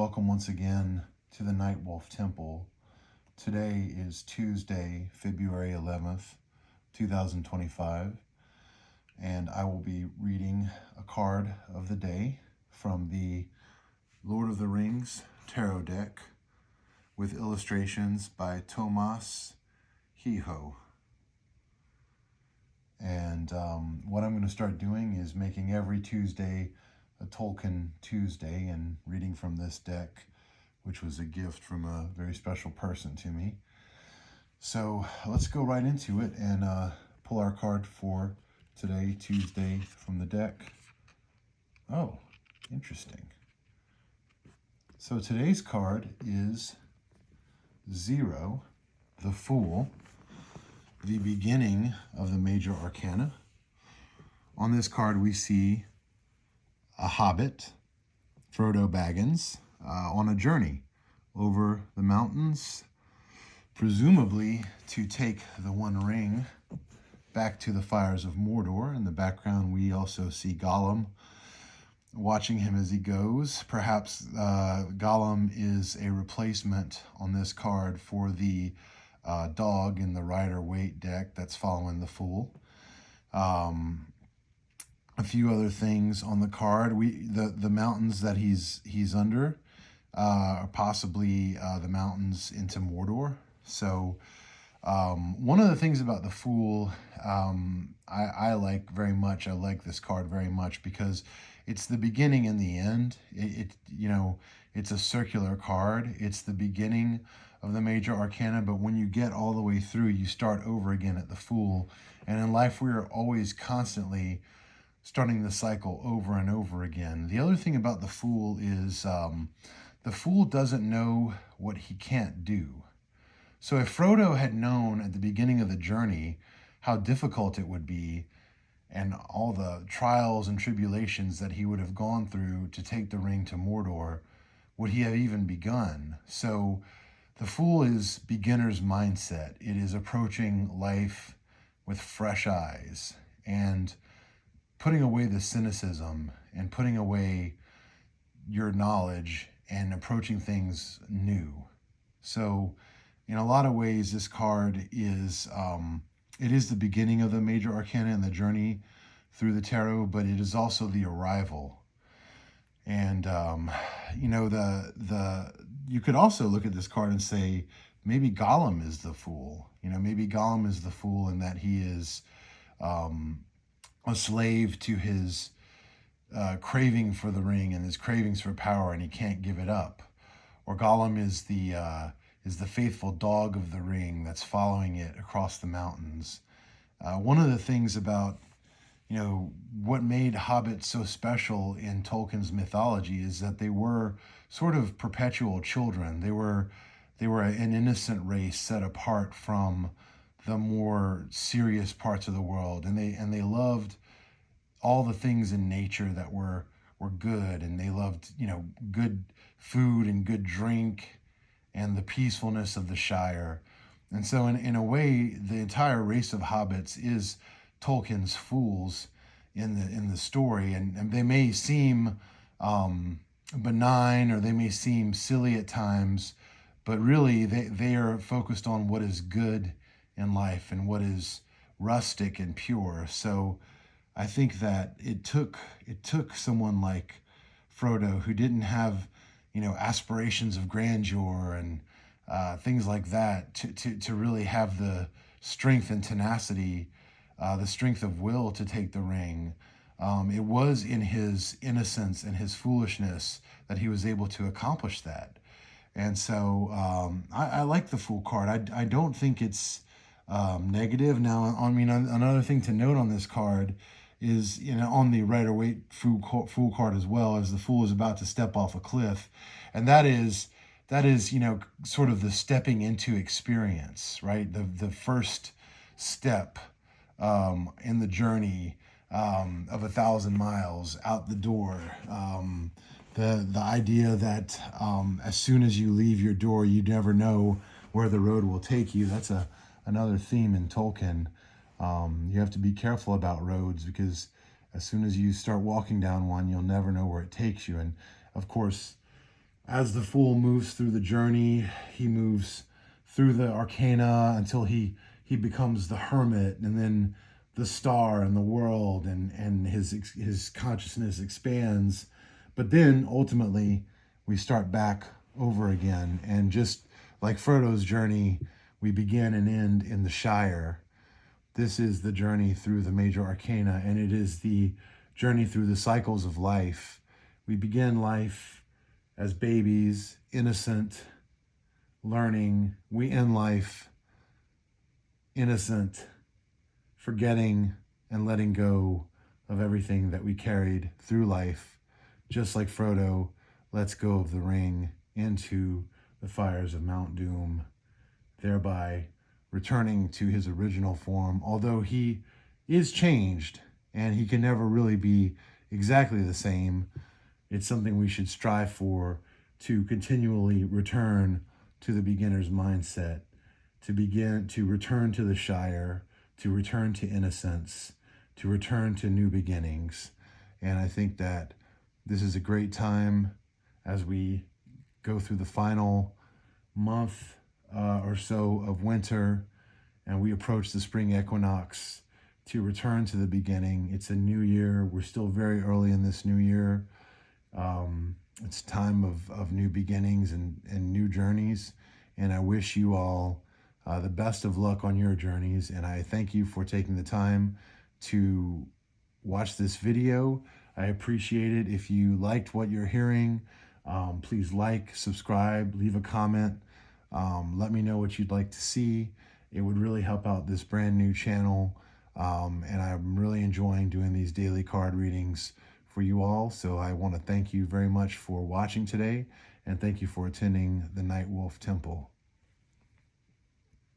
welcome once again to the Night Wolf Temple. Today is Tuesday, February 11th, 2025, and I will be reading a card of the day from the Lord of the Rings Tarot deck with illustrations by Tomas Hijo. And what I'm going to start doing is making every Tuesday a Tolkien Tuesday and reading from this deck, which was a gift from a very special person to me. So let's go right into it and pull our card for today, Tuesday, from the deck. Oh, interesting. So today's card is 0, the Fool, the beginning of the major arcana. On this card we see a hobbit, Frodo Baggins, on a journey over the mountains, presumably to take the One Ring back to the fires of Mordor. In the background we also see Gollum watching him as he goes. Perhaps Gollum is a replacement on this card for the dog in the Rider-Waite deck that's following the Fool. A few other things on the card. The mountains that he's under are possibly the mountains into Mordor. So one of the things about the Fool I like very much. I like this card very much because it's the beginning and the end. It's a circular card. It's the beginning of the major arcana, but when you get all the way through, you start over again at the Fool. And in life, we are always constantly starting the cycle over and over again. The other thing about the Fool is the Fool doesn't know what he can't do. So if Frodo had known at the beginning of the journey how difficult it would be and all the trials and tribulations that he would have gone through to take the ring to Mordor, would he have even begun? So the Fool is beginner's mindset. It is approaching life with fresh eyes and putting away the cynicism and putting away your knowledge and approaching things new. So in a lot of ways, this card is, it is the beginning of the major arcana and the journey through the tarot, but it is also the arrival. And, you could also look at this card and say, maybe Gollum is the Fool. Maybe Gollum is the Fool in that he is a slave to his craving for the ring and his cravings for power, and he can't give it up. Or Gollum is the faithful dog of the ring that's following it across the mountains. One of the things about what made hobbits so special in Tolkien's mythology is that they were sort of perpetual children. They were an innocent race set apart from the more serious parts of the world, and they loved all the things in nature that were good, and they loved good food and good drink and the peacefulness of the Shire. And so in a way, the entire race of hobbits is Tolkien's fools in the story, and they may seem benign or they may seem silly at times, but really they are focused on what is good in life and what is rustic and pure. So I think that it took someone like Frodo, who didn't have aspirations of grandeur and things like that, to really have the strength and tenacity, the strength of will to take the ring. It was in his innocence and his foolishness that he was able to accomplish that. And so I like the Fool card. I don't think it's negative. Now, another thing to note on this card is, on the Rider-Waite Fool card as well, as the Fool is about to step off a cliff. And that is, sort of the stepping into experience, right? The first step in the journey of 1,000 miles out the door. The idea that as soon as you leave your door, you never know where the road will take you. That's another theme in Tolkien. You have to be careful about roads because as soon as you start walking down one, you'll never know where it takes you. And of course, as the fool moves through the journey, he moves through the arcana until he becomes the hermit, and then the star and the world, and his consciousness expands. But then ultimately we start back over again, and just like Frodo's journey, we begin and end in the Shire. This is the journey through the major arcana, and it is the journey through the cycles of life. We begin life as babies, innocent, learning. We end life innocent, forgetting and letting go of everything that we carried through life, just like Frodo lets go of the ring into the fires of Mount Doom, thereby returning to his original form, although he is changed and he can never really be exactly the same. It's something we should strive for, to continually return to the beginner's mindset, to return to the Shire, to return to innocence, to return to new beginnings. And I think that this is a great time as we go through the final month or so of winter, and we approach the spring equinox, to return to the beginning. It's a new year. We're still very early in this new year. It's time of new beginnings and new journeys. And I wish you all the best of luck on your journeys. And I thank you for taking the time to watch this video. I appreciate it. If you liked what you're hearing, please like, subscribe, leave a comment. Let me know what you'd like to see. It would really help out this brand new channel. And I'm really enjoying doing these daily card readings for you all. So I want to thank you very much for watching today, and thank you for attending the Night Wolf Temple.